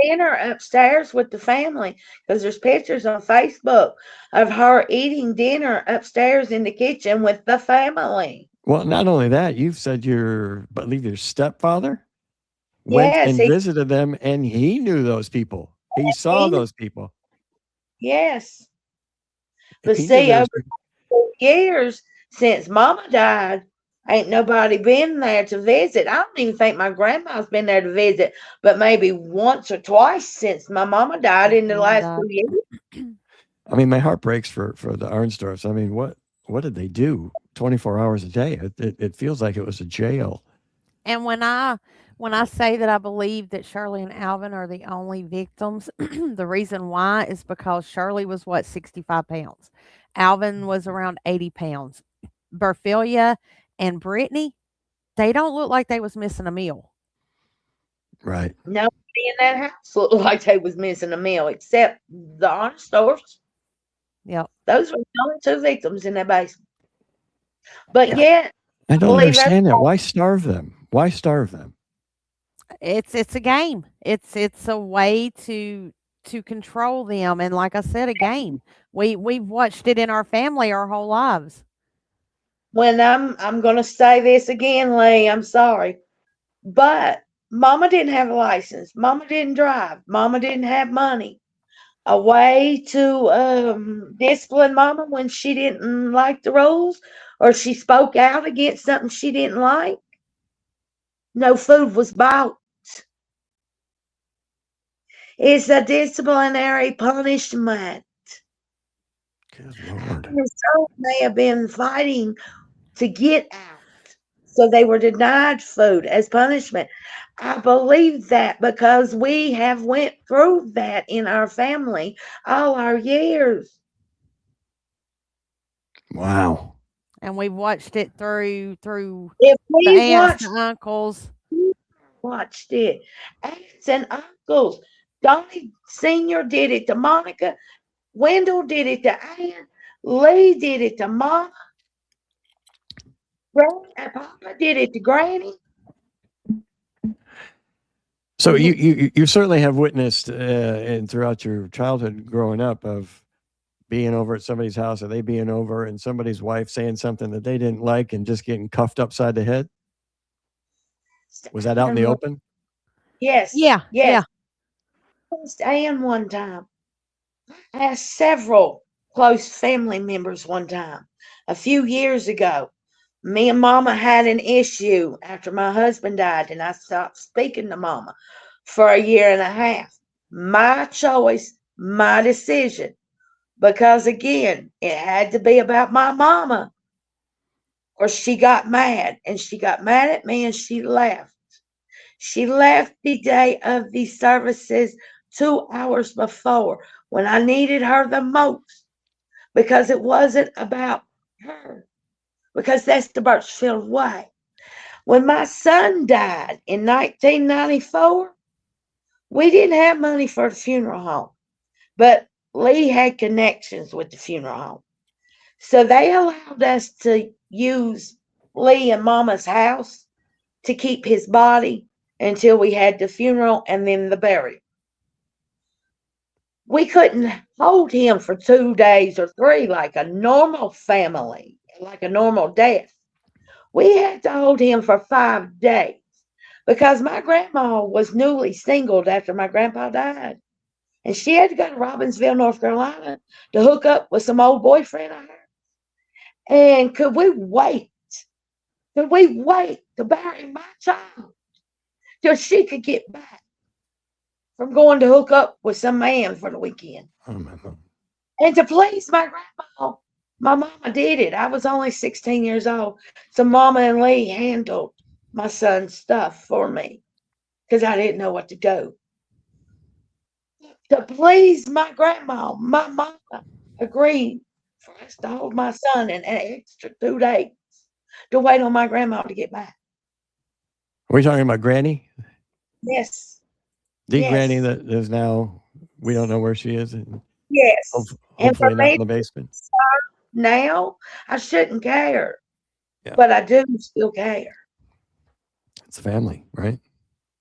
Speaker 2: Dinner upstairs with the family, because there's pictures on Facebook of her eating dinner upstairs in the kitchen with the family.
Speaker 1: Well, not only that, you've said believe your stepfather went
Speaker 2: Yes,
Speaker 1: and visited them, and he knew those people. He saw those people.
Speaker 2: yes. But
Speaker 1: He knew
Speaker 2: see, over
Speaker 1: those.
Speaker 2: years since Mama died, ain't nobody been there to visit. I don't even think my grandma's been there to visit, but maybe once or twice since my mama died in the
Speaker 3: Mama
Speaker 2: last
Speaker 3: died.
Speaker 2: 2 years.
Speaker 1: I mean, my heart breaks for the Arnsdorfs. I mean, what did they do 24 hours a day? It feels like it was a jail.
Speaker 3: And when I say that I believe that Shirley and Alvin are the only victims, the reason why is because Shirley was 65 pounds. Alvin was around 80 pounds. Berphilia and Brittany, they don't look like they was missing a meal.
Speaker 1: Right.
Speaker 2: Nobody in that house looked like they was missing a meal except the Arnsdorfs.
Speaker 3: Yep.
Speaker 2: Those were the only 2 victims in that basement. But
Speaker 1: Yeah.
Speaker 2: yet,
Speaker 1: I don't
Speaker 2: believe it,
Speaker 1: understand that. Why starve them? Why starve them?
Speaker 3: It's a game. It's a way to control them, and like I said, a game. We've watched it in our family our whole lives.
Speaker 2: when I'm gonna say this again, Lee, I'm sorry. But Mama didn't have a license. Mama didn't drive. Mama didn't have money. A way to discipline Mama when she didn't like the rules or she spoke out against something she didn't like. No food was bought. It's a disciplinary punishment.
Speaker 1: Good Lord.
Speaker 2: Your son may have been fighting to get out. So they were denied food as punishment. I believe that because we have went through that in our family all our years.
Speaker 1: Wow.
Speaker 3: And we've watched it through
Speaker 2: If
Speaker 3: the
Speaker 2: we
Speaker 3: aunts, the uncles.
Speaker 2: watched it, aunts and uncles, Donnie Sr. did it to Monica, Wendell did it to Ann, Lee did it to Mom, Papa did it to Granny.
Speaker 1: So you certainly have witnessed and throughout your childhood growing up of being over at somebody's house or they being over and somebody's wife saying something that they didn't like and just getting cuffed upside the head. Was that out in the open?
Speaker 2: Yes,
Speaker 3: Yeah,
Speaker 2: yes.
Speaker 3: yeah.
Speaker 2: Asked Ann one time. I asked several close family members one time a few years ago. Me and Mama had an issue after my husband died, and I stopped speaking to Mama for a year and a half. My choice, my decision, because again, it had to be about my mama, or she got mad, and she got mad at me and she left. She left the day of the services 2 hours before when I needed her the most because it wasn't about her, because that's the Birchfield way. When my son died in 1994, we didn't have money for the funeral home, but Lee had connections with the funeral home. So they allowed us to use Lee and Mama's house to keep his body until we had the funeral and then the burial. We couldn't hold him for 2 days or three like a normal family, like a normal death. We had to hold him for 5 days because my grandma was newly singled after my grandpa died. And she had to go to Robbinsville, North Carolina to hook up with some old boyfriend of hers. And could we wait? Could we wait to bury my child till she could get back from going to hook up with some man for the weekend?
Speaker 1: Oh my God.
Speaker 2: And to please my grandma, my mama did it. I was only 16 years old. So Mama and Lee handled my son's stuff for me because I didn't know what to do. To please my grandma, my mama agreed for us to hold my son an extra 2 days to wait on my grandma to get back.
Speaker 1: Are we talking about Granny?
Speaker 2: Yes,
Speaker 1: The Granny
Speaker 2: yes,
Speaker 1: that is now, we don't know where she is. And
Speaker 2: yes. And for
Speaker 1: hopefully not
Speaker 2: me
Speaker 1: in the basement.
Speaker 2: now, I shouldn't care,
Speaker 1: Yeah.
Speaker 2: but I do still care.
Speaker 1: It's family, right?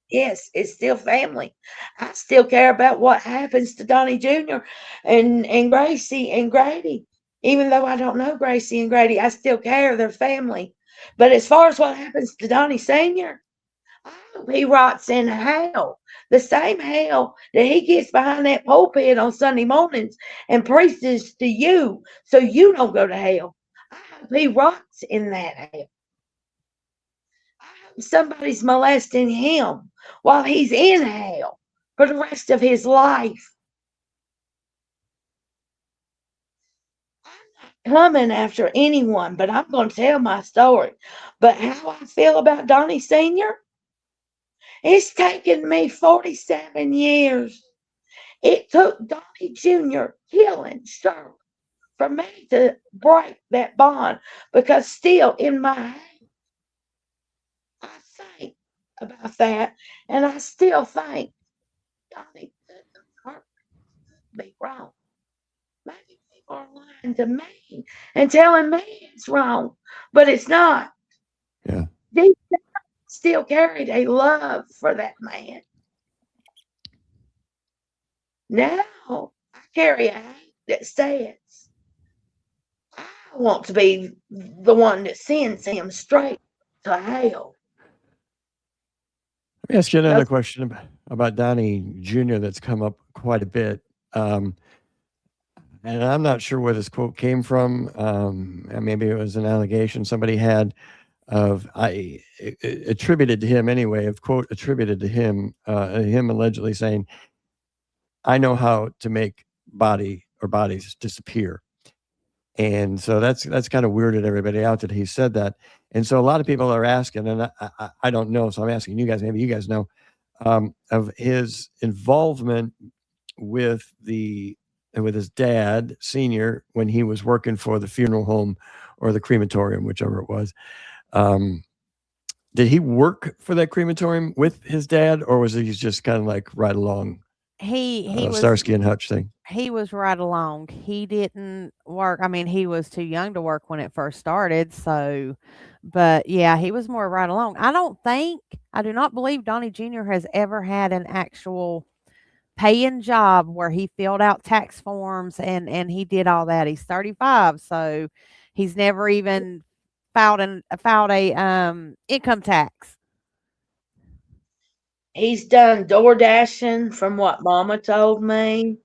Speaker 2: Yes, it's still family. I still care about what happens to Donnie Jr. and Gracie and Grady. Even though I don't know Gracie and Grady, I still care. They're family. But as far as what happens to Donnie Sr., I hope he rots in hell. The same hell that he gets behind that pulpit on Sunday mornings and preaches to you so you don't go to hell. I hope he rots in that hell. Somebody's molesting him while he's in hell for the rest of his life. I'm not coming after anyone, but I'm going to tell my story. But how I feel about Donnie Sr., it's taken me 47 years. It took Donnie Jr. killing Shirley for me to break that bond because still in my head, I think about that and I still think Donnie couldn't hurt me wrong. Maybe are lying to me and telling me it's wrong, but it's not.
Speaker 1: Yeah.
Speaker 2: They still carried a love for that man. Now I carry a hate that says, I want to be the one that sends him straight to hell.
Speaker 1: Let me ask you another
Speaker 2: That's
Speaker 1: question about Donnie Jr. that's come up quite a bit. And I'm not sure where this quote came from. And maybe it was an allegation somebody had attributed to him anyway, of quote attributed to him, him allegedly saying, "I know how to make bodies disappear." And so that's kind of weirded everybody out that he said that. And so a lot of people are asking, and I don't know, so I'm asking you guys. Maybe you guys know of his involvement with his dad, Senior, when he was working for the funeral home or the crematorium, whichever it was. Did he work for that crematorium with his dad, or was he just kind of like right along
Speaker 3: He was
Speaker 1: Starsky and Hutch thing?
Speaker 3: he was right along. He didn't work. I mean, he was too young to work when it first started. So, but yeah, he was more right along. I do not believe Donnie Jr. has ever had an actual paying job where he filled out tax forms and he did all that. He's 35, so he's never even filed a income tax.
Speaker 2: he's done door dashing from what Mama told me.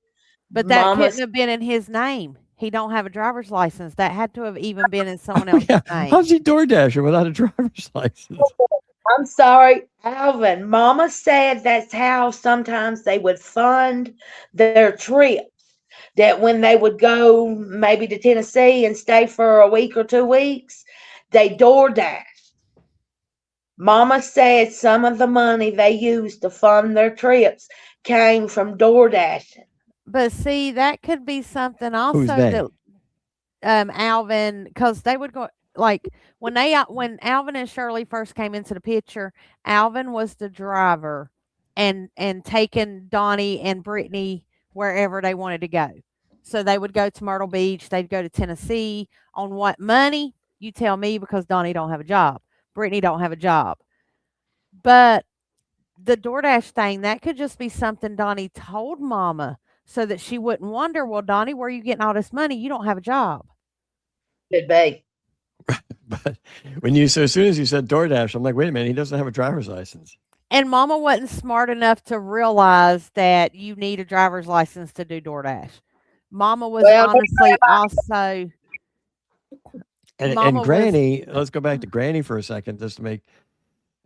Speaker 3: But that
Speaker 2: Mama,
Speaker 3: couldn't have been in his name. He don't have a driver's license. That had to have even been in someone else's
Speaker 1: Yeah,
Speaker 3: name.
Speaker 1: how's he door dashing without a driver's license?
Speaker 2: I'm sorry, Alvin. Mama said that's how sometimes they would fund their trips. That when they would go maybe to Tennessee and stay for a week or 2 weeks, they door dashed. Mama said some of the money they used to fund their trips came from door dashing.
Speaker 3: But see, that could be something
Speaker 1: Who's
Speaker 3: also
Speaker 1: they?
Speaker 3: that Alvin, because they would go like when Alvin and Shirley first came into the picture, Alvin was the driver and taking Donnie and Brittany wherever they wanted to go. So they would go to Myrtle Beach, they'd go to Tennessee. On what money? You tell me, because Donnie don't have a job. Brittany don't have a job. But the DoorDash thing, that could just be something Donnie told Mama so that she wouldn't wonder, well, Donnie, where are you getting all this money? You don't have a job.
Speaker 2: Could be.
Speaker 1: But as soon as you said DoorDash, I'm like, wait a minute, he doesn't have a driver's license.
Speaker 3: And Mama wasn't smart enough to realize that you need a driver's license to do DoorDash. Mama was
Speaker 2: Well,
Speaker 3: honestly also.
Speaker 1: And
Speaker 3: Mama was.
Speaker 1: Granny, let's go back to Granny for a second, just to make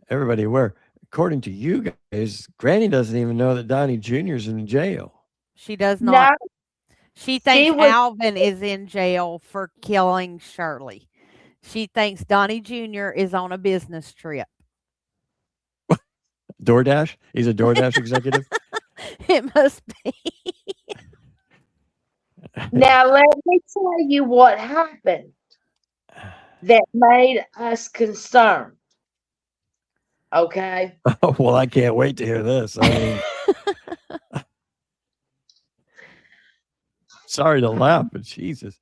Speaker 1: everybody aware. According to you guys, Granny doesn't even know that Donnie Jr.'s in jail.
Speaker 3: She does
Speaker 2: no,
Speaker 3: not. She thinks
Speaker 2: was
Speaker 3: Alvin is in jail for killing Shirley. She thinks Donnie Jr. is on a business trip.
Speaker 1: DoorDash? He's a DoorDash executive?
Speaker 3: It must be.
Speaker 2: now let me tell you what happened that made us concerned. Okay.
Speaker 1: Oh, well, I can't wait to hear this. I mean, sorry to laugh, but Jesus.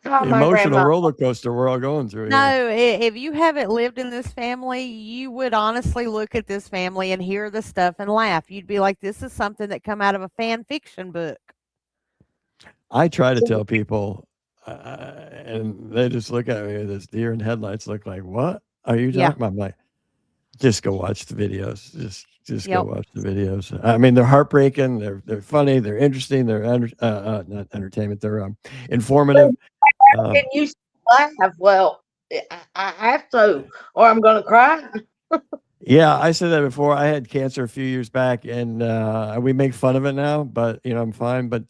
Speaker 2: Call my
Speaker 1: Emotional
Speaker 2: grandma.
Speaker 1: roller coaster we're all going through here.
Speaker 3: No, if you haven't lived in this family, you would honestly look at this family and hear the stuff and laugh. You'd be like, this is something that come out of a fan fiction book.
Speaker 1: I try to tell people, and they just look at me with this deer in headlights look like, what are you
Speaker 3: Yeah.
Speaker 1: talking about? I'm like, just go watch the videos. Just go
Speaker 3: Yep.
Speaker 1: watch the videos. I mean, they're heartbreaking. They're funny. They're interesting. They're not entertainment. They're informative.
Speaker 2: Can you laugh? Well, I have to, or I'm going to cry.
Speaker 1: Yeah, I said that before. I had cancer a few years back, and we make fun of it now. But I'm fine. But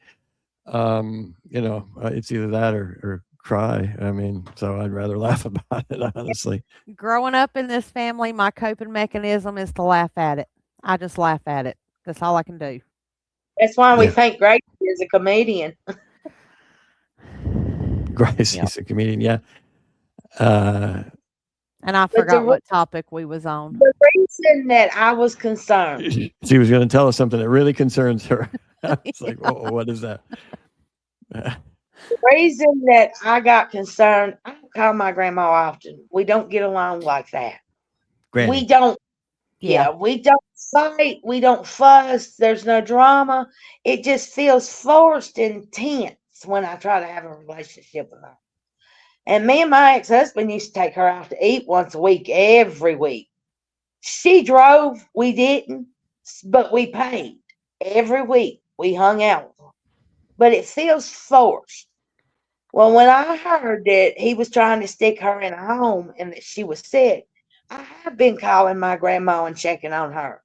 Speaker 1: it's either that or cry. I mean, so I'd rather laugh about it, honestly.
Speaker 3: Growing up in this family, my coping mechanism is to laugh at it. I just laugh at it. That's all I can do.
Speaker 2: That's why we
Speaker 1: Yeah.
Speaker 2: think Gracie is a comedian.
Speaker 1: Gracie's a comedian, yeah.
Speaker 3: And I forgot what topic we was on.
Speaker 2: The reason that I was concerned.
Speaker 1: She was going to tell us something that really concerns her. It's like, what is that?
Speaker 2: The reason that I got concerned, I don't call my grandma often. We don't get along like that.
Speaker 1: Granny.
Speaker 2: We don't,
Speaker 3: Yeah.
Speaker 2: we don't fight. We don't fuss. There's no drama. It just feels forced and tense when I try to have a relationship with her. And me and my ex-husband used to take her out to eat once a week, every week. She drove, we didn't, but we paid every week. We hung out, but it feels forced. Well, when I heard that he was trying to stick her in a home and that she was sick, I have been calling my grandma and checking on her.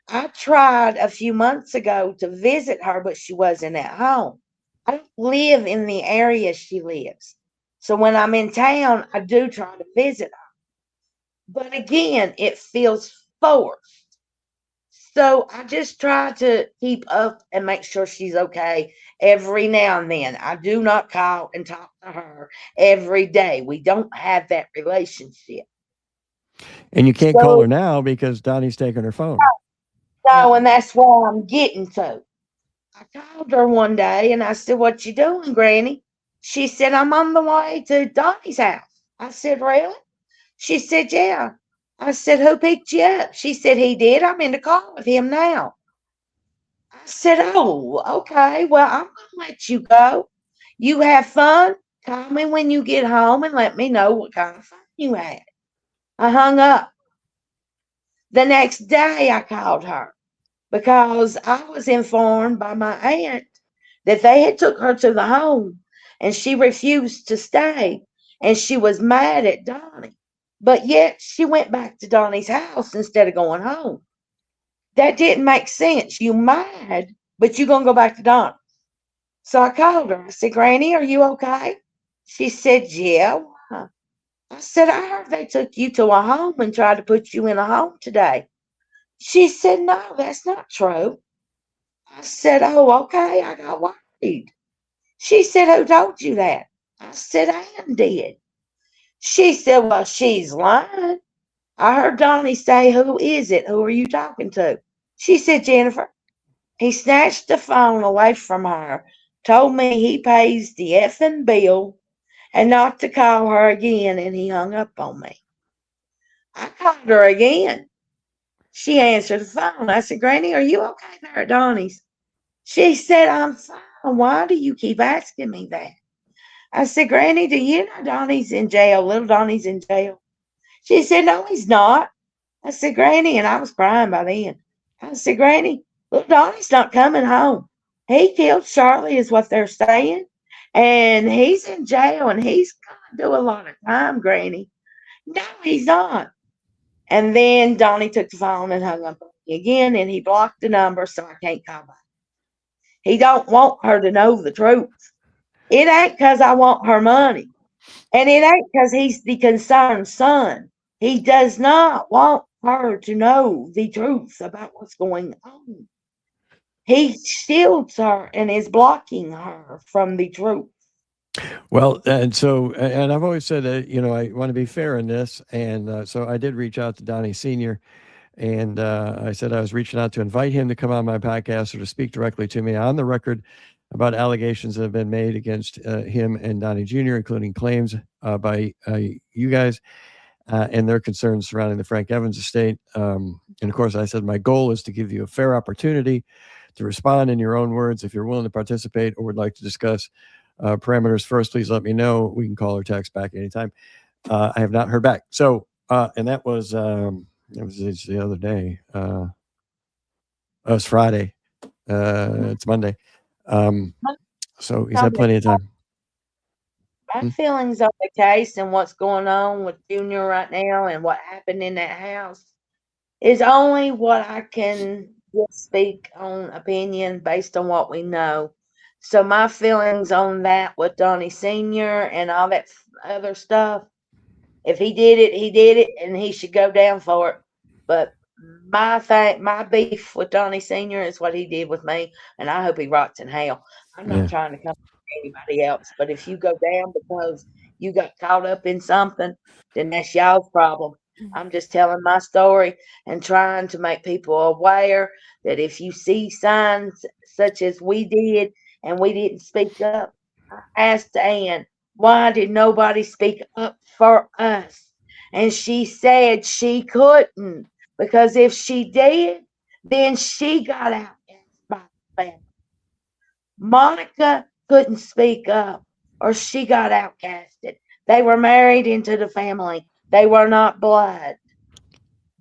Speaker 2: I tried a few months ago to visit her, but she wasn't at home. I don't live in the area she lives. So when I'm in town, I do try to visit her. But again, it feels forced. So I just try to keep up and make sure she's okay every now and then. I do not call and talk to her every day. We don't have that relationship.
Speaker 1: And you can't call
Speaker 2: So
Speaker 1: her now because Donnie's taking her phone.
Speaker 2: no, and that's where I'm getting to. I called her one day and I said, "What you doing, Granny?" She said, "I'm on the way to Donnie's house." I said, "Really?" She said, "Yeah." I said, "Who picked you up?" She said, "He did. I'm in the car with him now." I said, "Oh, okay. Well, I'm going to let you go. You have fun. Call me when you get home and let me know what kind of fun you had." I hung up. The next day, I called her because I was informed by my aunt that they had took her to the home and she refused to stay and she was mad at Donnie. But yet she went back to Donnie's house instead of going home. That didn't make sense. You mad, but you gonna go back to Donnie. So I called her. I said, "Granny, are you okay?" She said, "Yeah." Why? I said, "I heard they took you to a home and tried to put you in a home today." She said, "No, that's not true." I said, "Oh, okay." I got worried. She said, "Who told you that?" I said, "Ann did." She said, "Well, she's lying. I heard Donnie say, 'Who is it? Who are you talking to?'" She said, "Jennifer." He snatched the phone away from her, told me he pays the effing bill and not to call her again, and he hung up on me. I called her again. She answered the phone. I said, "Granny, are you okay there at Donnie's?" She said, "I'm fine. Why do you keep asking me that?" I said, "Granny, do you know Donnie's in jail? Little Donnie's in jail." She said, "No, he's not." I said, "Granny," and I was crying by then. I said, "Granny, little Donnie's not coming home. He killed Charlie, is what they're saying. And he's in jail and he's going to do a lot of time, Granny." "No, he's not." And then Donnie took the phone and hung up on me again, and he blocked the number so I can't call back. He don't want her to know the truth. It ain't because I want her money. And it ain't because he's the concerned son. He does not want her to know the truth about what's going on. He shields her and is blocking her from the truth.
Speaker 1: Well, and so, and I've always said that, I want to be fair in this. And so I did reach out to Donnie Sr. And I said I was reaching out to invite him to come on my podcast or to speak directly to me on the record about allegations that have been made against him and Donnie Jr., including claims by you guys and their concerns surrounding the Frank Evans estate. And of course, I said my goal is to give you a fair opportunity to respond in your own words. If you're willing to participate or would like to discuss parameters first, please let me know. We can call or text back anytime. I have not heard back. So, and that was the other day. It was Friday. It's Monday. So he's had plenty of time.
Speaker 2: My feelings on the case and what's going on with Junior right now and what happened in that house is only what I can just speak on opinion based on what we know. So my feelings on that with Donnie Sr. and all that other stuff, if he did it, he did it, and he should go down for it. But my beef with Donnie Sr. is what he did with me, and I hope he rots in hell. I'm not trying to come to anybody else, but if you go down because you got caught up in something, then that's y'all's problem. I'm just telling my story and trying to make people aware that if you see signs such as we did and we didn't speak up, asked Ann, why did nobody speak up for us? And she said she couldn't, because if she did, then she got outcast by the family. Monica couldn't speak up, or she got outcasted. They were married into the family. They were not blood.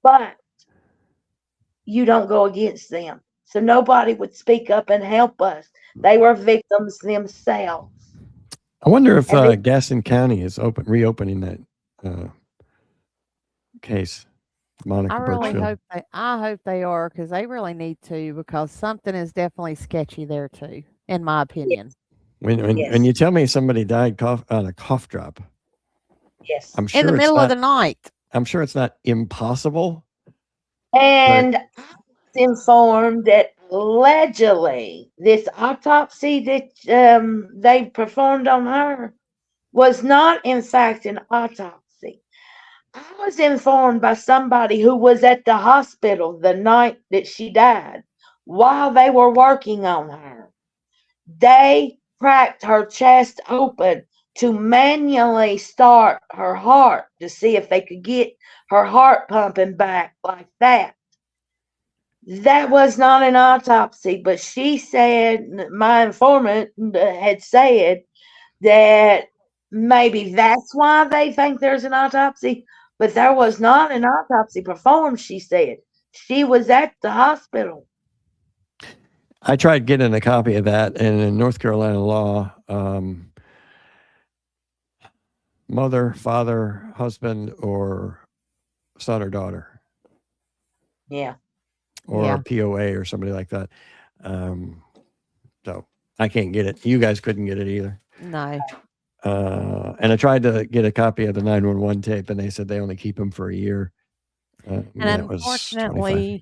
Speaker 2: But you don't go against them. So nobody would speak up and help us. They were victims themselves.
Speaker 1: I wonder if
Speaker 2: And the,
Speaker 1: Gaston County is reopening that case. Monica
Speaker 3: I really
Speaker 1: Birchfield.
Speaker 3: hope they are, because they really need to, because something is definitely sketchy there too, in my opinion.
Speaker 1: When
Speaker 2: yes,
Speaker 1: you tell me somebody died on a cough drop,
Speaker 2: yes.
Speaker 1: I'm
Speaker 3: In the
Speaker 1: sure it's
Speaker 3: middle of the
Speaker 1: not.
Speaker 3: night.
Speaker 1: I'm sure it's not impossible, but
Speaker 2: And I was informed that allegedly this autopsy that they performed on her was not, in fact, an autopsy. I was informed by somebody who was at the hospital the night that she died while they were working on her. They cracked her chest open to manually start her heart to see if they could get her heart pumping back like that. That was not an autopsy, but she said, my informant had said that maybe that's why they think there's an autopsy, but there was not an autopsy performed, she said. She was at the hospital.
Speaker 1: I tried getting a copy of that, and in North Carolina law, mother, father, husband, or son or daughter,
Speaker 2: Yeah.
Speaker 1: or
Speaker 3: Yeah.
Speaker 1: a POA or somebody like that. So I can't get it. You guys couldn't get it either.
Speaker 3: No.
Speaker 1: And I tried to get a copy of the 911 tape, and they said they only keep them for a year.
Speaker 3: And
Speaker 1: that was 25.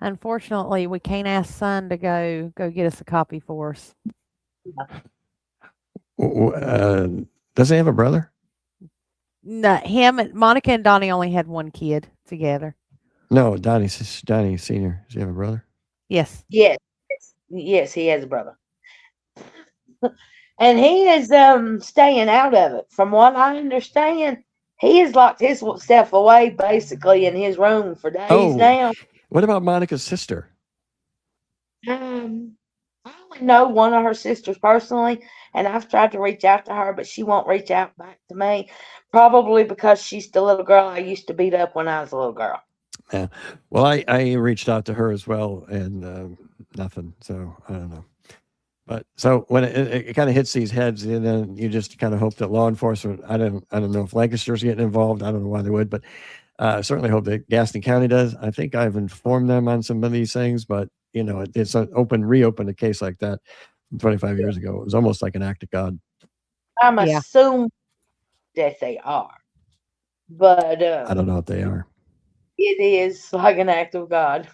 Speaker 3: unfortunately, we can't ask son to go get us a copy for us.
Speaker 1: Does he have a brother?
Speaker 3: No, Monica and Donnie only had one kid together.
Speaker 1: No, Donnie Sr. Does he have a brother?
Speaker 3: Yes.
Speaker 2: Yes. Yes, he has a brother. And he is staying out of it. From what I understand, he has locked himself away basically in his room for days now.
Speaker 1: What about Monica's sister?
Speaker 2: I only know one of her sisters personally, and I've tried to reach out to her, but she won't reach out back to me. Probably because she's the little girl I used to beat up when I was a little girl.
Speaker 1: Yeah. Well, I reached out to her as well, and nothing. So I don't know. But so when it kind of hits these heads, and then you just kind of hope that law enforcement. I don't know if Lancaster's getting involved. I don't know why they would, but I certainly hope that Gaston County does. I think I've informed them on some of these things, but it's an reopen a case like that from 25 years ago. It was almost like an act of God.
Speaker 2: I'm
Speaker 3: Yeah.
Speaker 2: assuming that they are, but
Speaker 1: I don't know if they are.
Speaker 2: it is like an act of God.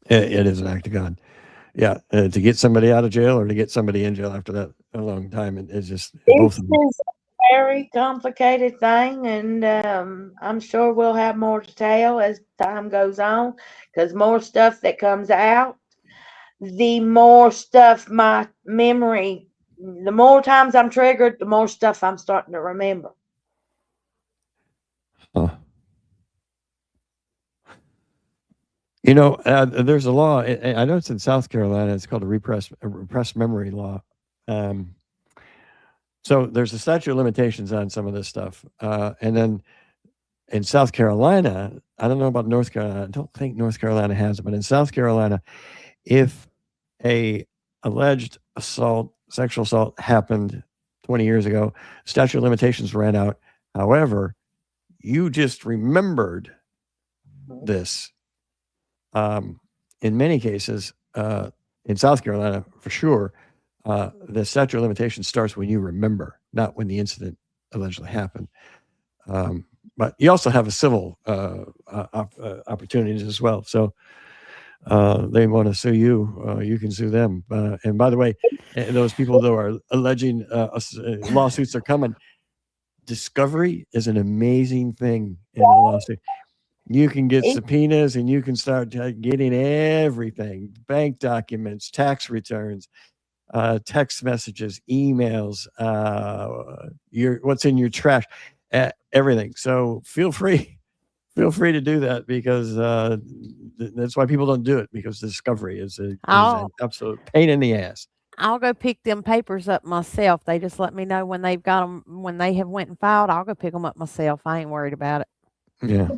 Speaker 1: It is an act of God. Yeah, to get somebody out of jail or to get somebody in jail after that a long time, it's just both
Speaker 2: This
Speaker 1: of them.
Speaker 2: is a very complicated thing, and I'm sure we'll have more to tell as time goes on, because more stuff that comes out, the more stuff my memory, the more times I'm triggered, the more stuff I'm starting to remember.
Speaker 1: Huh. There's a law. I know it's in South Carolina. It's called a repressed memory law. So there's a statute of limitations on some of this stuff, and then in South Carolina, I don't know about North Carolina. I don't think North Carolina has it, but in South Carolina, if a alleged sexual assault happened 20 years ago, statute of limitations ran out. However, you just remembered this. In many cases, in South Carolina, for sure, the statute of limitations starts when you remember, not when the incident allegedly happened. But you also have a civil opportunities as well. So they want to sue you, you can sue them. And by the way, those people that are alleging lawsuits are coming. Discovery is an amazing thing in a lawsuit. You can get subpoenas and you can start getting everything, bank documents, tax returns. text messages, emails, what's in your trash, everything. So feel free to do that, because that's why people don't do it, because discovery is an absolute pain in the ass.
Speaker 3: I'll go pick them papers up myself. They just let me know when they've got them, when they have went and filed. I'll go pick them up myself. I ain't worried about it.
Speaker 1: Yeah.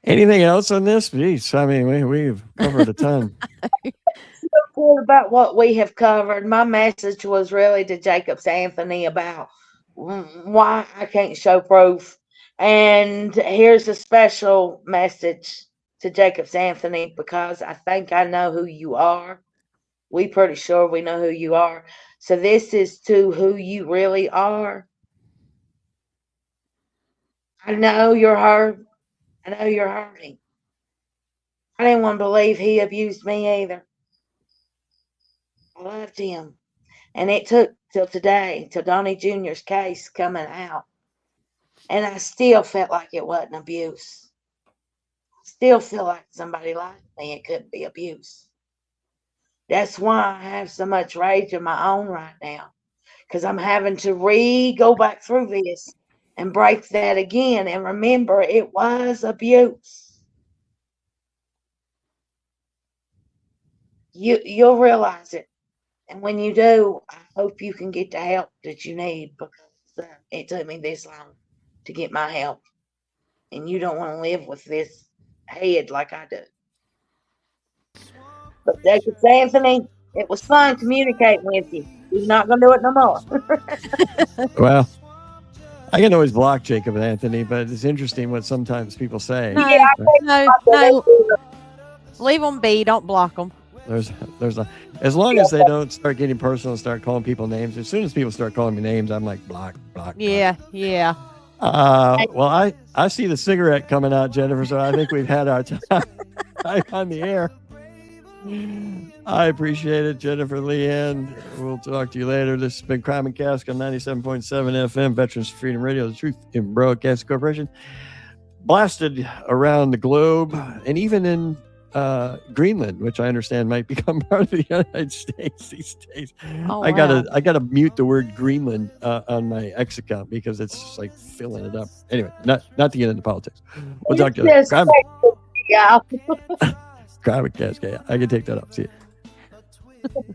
Speaker 1: Anything else on this? Jeez, I mean, we've covered a ton.
Speaker 2: Good about what we have covered. My message was really to Jacobs Anthony about why I can't show proof. And here's a special message to Jacobs Anthony, because I think I know who you are. We pretty sure we know who you are. So this is to who you really are. I know you're hurt. I know you're hurting. I didn't want to believe he abused me either. I loved him. And it took till today, till Donnie Jr.'s case coming out. And I still felt like it wasn't abuse. I still feel like somebody liked me. It couldn't be abuse. That's why I have so much rage of my own right now, because I'm having to go back through this and break that again and remember it was abuse. You'll realize it. And when you do, I hope you can get the help that you need, because it took me this long to get my help. And you don't want to live with this head like I do. But Jacobs Anthony, it was fun communicating with you. He's not going to do it no more.
Speaker 1: Well, I can always block Jacob Anthony, but it's interesting what sometimes people say.
Speaker 3: No. Leave them be. Don't block them.
Speaker 1: As long as they don't start getting personal and start calling people names. As soon as people start calling me names, I'm like, block.
Speaker 3: Yeah.
Speaker 1: Well, I see the cigarette coming out, Jennifer, so I think we've had our time on the air. I appreciate it, Jennifer Leanne. We'll talk to you later. This has been Crime and Cask on 97.7 FM, Veterans for Freedom Radio, the Truth in Broadcast Corporation. Blasted around the globe, and even in Greenland, which I understand might become part of the United States these days.
Speaker 3: Oh,
Speaker 1: I gotta mute the word Greenland on my X account, because it's like filling it up. Anyway, not to get into politics. We'll talk to you later. Crime and Cask. I can take that up. See you.